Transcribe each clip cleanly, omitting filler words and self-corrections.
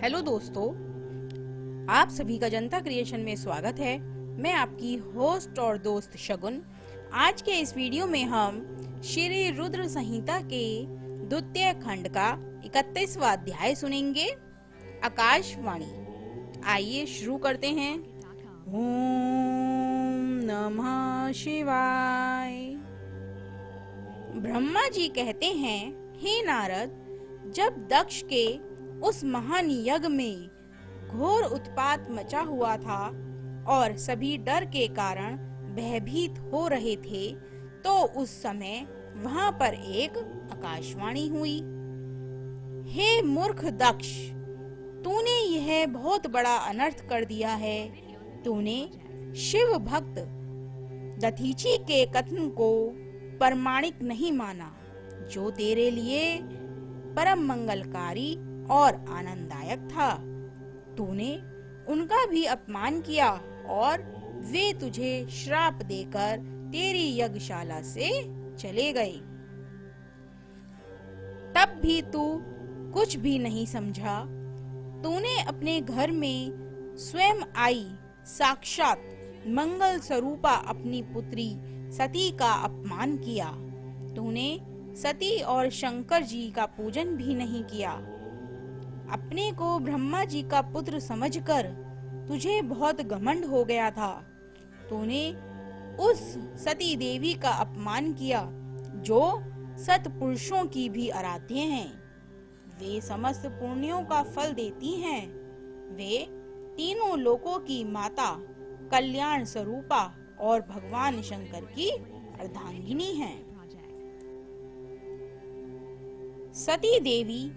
Hello दोस्तों, आप सभी का जनता क्रिएशन में स्वागत है। मैं आपकी होस्ट और दोस्त शगुन। आज के इस वीडियो में हम श्री रुद्र संहिता के द्वितीय खंड का 31वां अध्याय सुनेंगे, आकाशवाणी। आइए शुरू करते हैं। ओम नमः शिवाय। ब्रह्मा जी कहते हैं, हे नारद, जब दक्ष के उस महान यज्ञ में घोर उत्पात मचा हुआ था और सभी डर के कारण भयभीत हो रहे थे, तो उस समय वहां पर एक आकाशवाणी हुई। हे मूर्ख दक्ष, तूने यह बहुत बड़ा अनर्थ कर दिया है। तूने शिव भक्त दधीची के कथन को प्रमाणिक नहीं माना, जो तेरे लिए परम मंगलकारी और आनंददायक था। तूने उनका भी अपमान किया और वे तुझे श्राप देकर तेरी यज्ञशाला से चले गए। तब भी तू कुछ भी नहीं समझा। तूने अपने घर में स्वयं आई साक्षात मंगल स्वरूपा अपनी पुत्री सती का अपमान किया। तूने सती और शंकर जी का पूजन भी नहीं किया। अपने को ब्रह्मा जी का पुत्र समझकर तुझे बहुत घमंड हो गया था। तूने उस सती देवी का अपमान किया, जो सत्पुरुषों की भी आराध्य हैं। वे समस्त पुण्यों का फल देती हैं। वे तीनों लोकों की माता, कल्याण स्वरूपा और भगवान शंकर की अर्धांगिनी हैं। सती देवी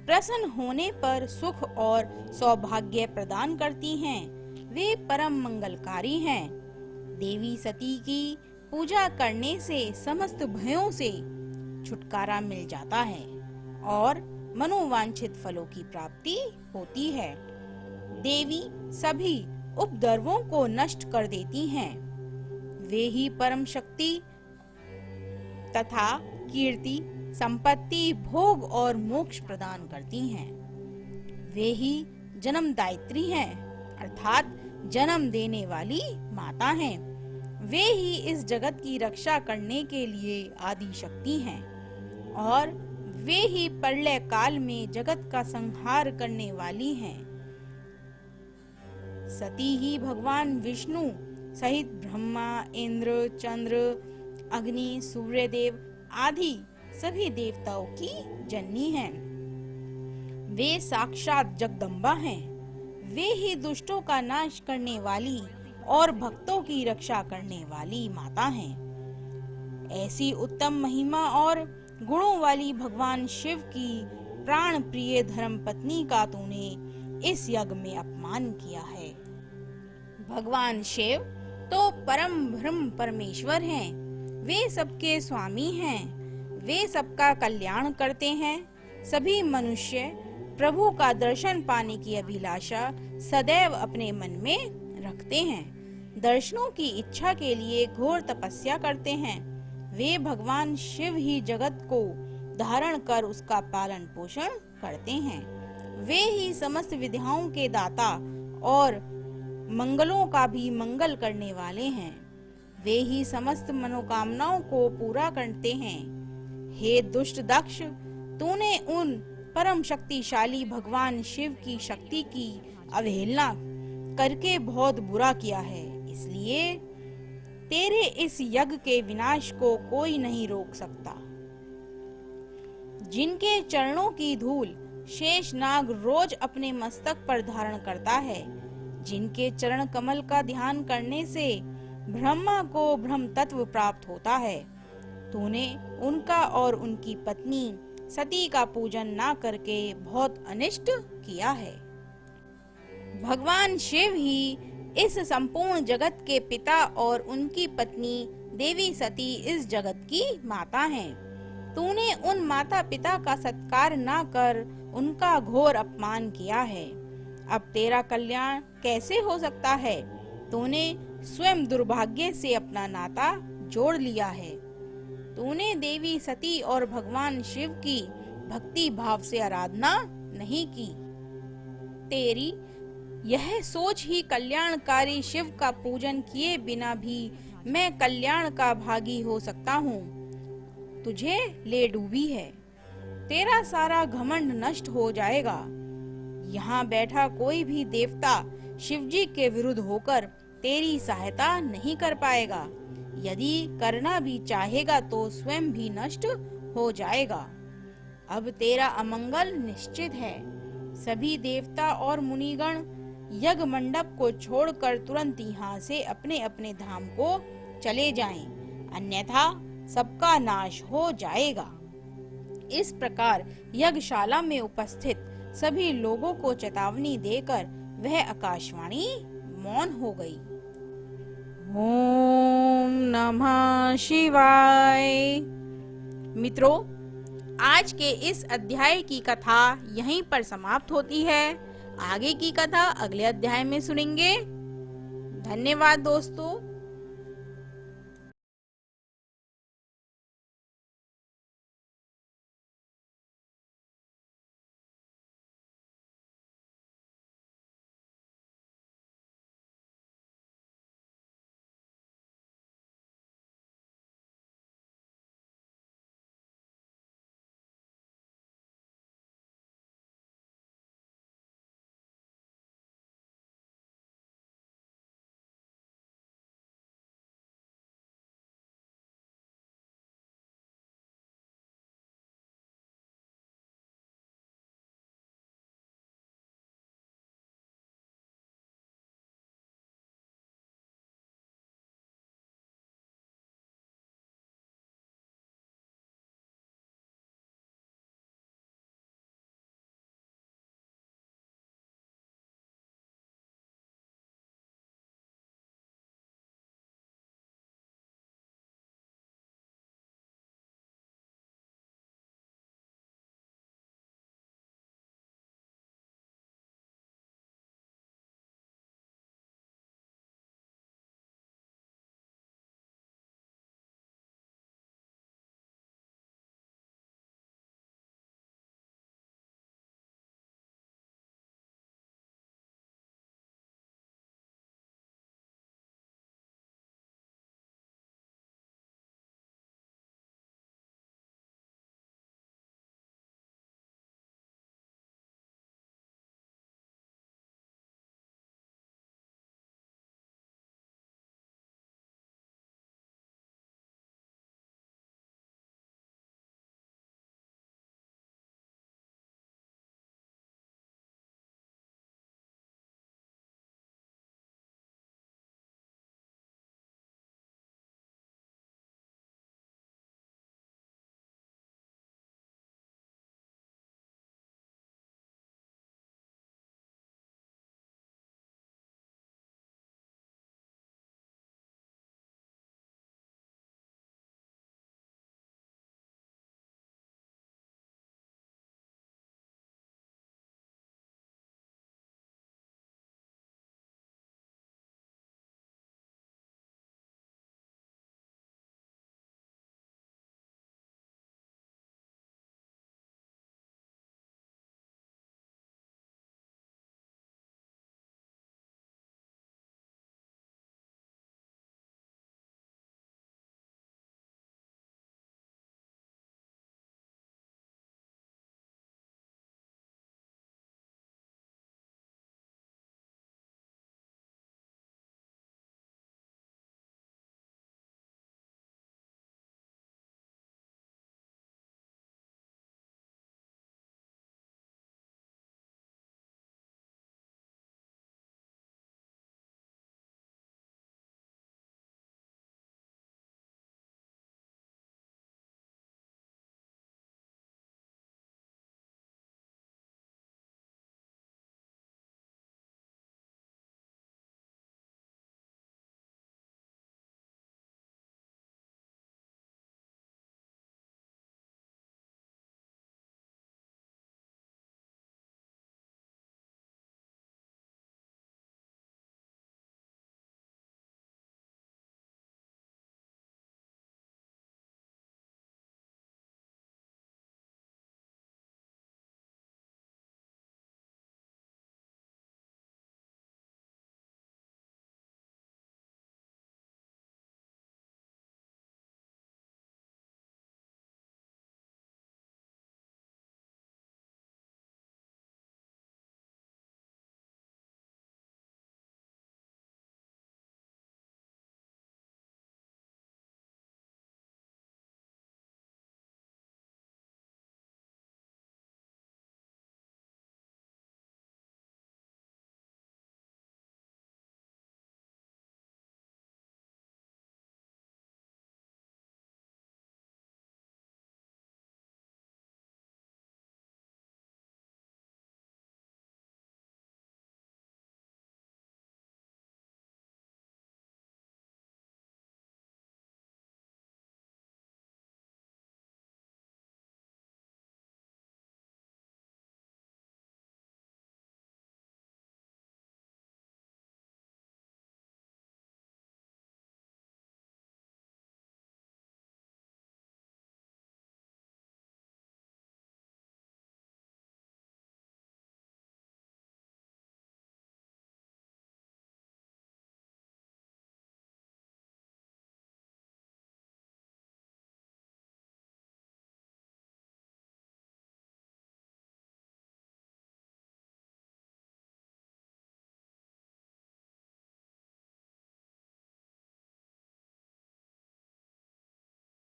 प्रसन्न होने पर सुख और सौभाग्य प्रदान करती हैं। वे परम मंगलकारी हैं। देवी सती की पूजा करने से समस्त भयों से छुटकारा मिल जाता है और मनोवांछित फलों की प्राप्ति होती है। देवी सभी उपद्रवों को नष्ट कर देती हैं। वे ही परम शक्ति तथा कीर्ति, संपत्ति, भोग और मोक्ष प्रदान करती हैं। वे ही जन्मदायित्री हैं, अर्थात जन्म देने वाली माता हैं। वे ही इस जगत की रक्षा करने के लिए आदि शक्ति हैं और वे ही प्रलय काल में जगत का संहार करने वाली हैं। सती ही भगवान विष्णु सहित ब्रह्मा, इंद्र, चंद्र, अग्नि, सूर्यदेव आदि सभी देवताओं की जननी हैं। वे साक्षात जगदम्बा हैं। वे ही दुष्टों का नाश करने वाली और भक्तों की रक्षा करने वाली माता हैं। ऐसी उत्तम महिमा और गुणों वाली भगवान शिव की प्राण प्रिय धर्म पत्नी का तूने इस यज्ञ में अपमान किया है। भगवान शिव तो परम ब्रह्म परमेश्वर हैं। वे सबके स्वामी हैं। वे सबका कल्याण करते हैं। सभी मनुष्य प्रभु का दर्शन पाने की अभिलाषा सदैव अपने मन में रखते हैं। दर्शनों की इच्छा के लिए घोर तपस्या करते हैं। वे भगवान शिव ही जगत को धारण कर उसका पालन पोषण करते हैं। वे ही समस्त विद्याओं के दाता और मंगलों का भी मंगल करने वाले हैं। वे ही समस्त मनोकामनाओं को पूरा करते हैं। हे दुष्ट दक्ष, तूने उन परम शक्तिशाली भगवान शिव की शक्ति की अवहेलना करके बहुत बुरा किया है। इसलिए तेरे इस यज्ञ के विनाश को कोई नहीं रोक सकता। जिनके चरणों की धूल शेषनाग रोज अपने मस्तक पर धारण करता है, जिनके चरण कमल का ध्यान करने से ब्रह्मा को ब्रह्म तत्व प्राप्त होता है, तूने उनका और उनकी पत्नी सती का पूजन ना करके बहुत अनिष्ट किया है। भगवान शिव ही इस संपूर्ण जगत के पिता और उनकी पत्नी देवी सती इस जगत की माता हैं। तूने उन माता पिता का सत्कार ना कर उनका घोर अपमान किया है। अब तेरा कल्याण कैसे हो सकता है? तूने स्वयं दुर्भाग्य से अपना नाता जोड़ लिया है। तूने देवी सती और भगवान शिव की भक्ति भाव से आराधना नहीं की। तेरी यह सोच ही कल्याणकारी शिव का पूजन किए बिना भी मैं कल्याण का भागी हो सकता हूँ, तुझे ले डूबी है। तेरा सारा घमंड नष्ट हो जाएगा। यहाँ बैठा कोई भी देवता शिवजी के विरुद्ध होकर तेरी सहायता नहीं कर पाएगा। यदि करना भी चाहेगा तो स्वयं भी नष्ट हो जाएगा। अब तेरा अमंगल निश्चित है। सभी देवता और मुनिगण यज्ञ मंडप को छोड़कर तुरंत यहाँ से अपने अपने धाम को चले जाएं, अन्यथा सबका नाश हो जाएगा। इस प्रकार यज्ञशाला में उपस्थित सभी लोगों को चेतावनी देकर वह आकाशवाणी मौन हो गई। ओम नमः शिवाय। मित्रों, आज के इस अध्याय की कथा यहीं पर समाप्त होती है। आगे की कथा अगले अध्याय में सुनेंगे। धन्यवाद दोस्तों।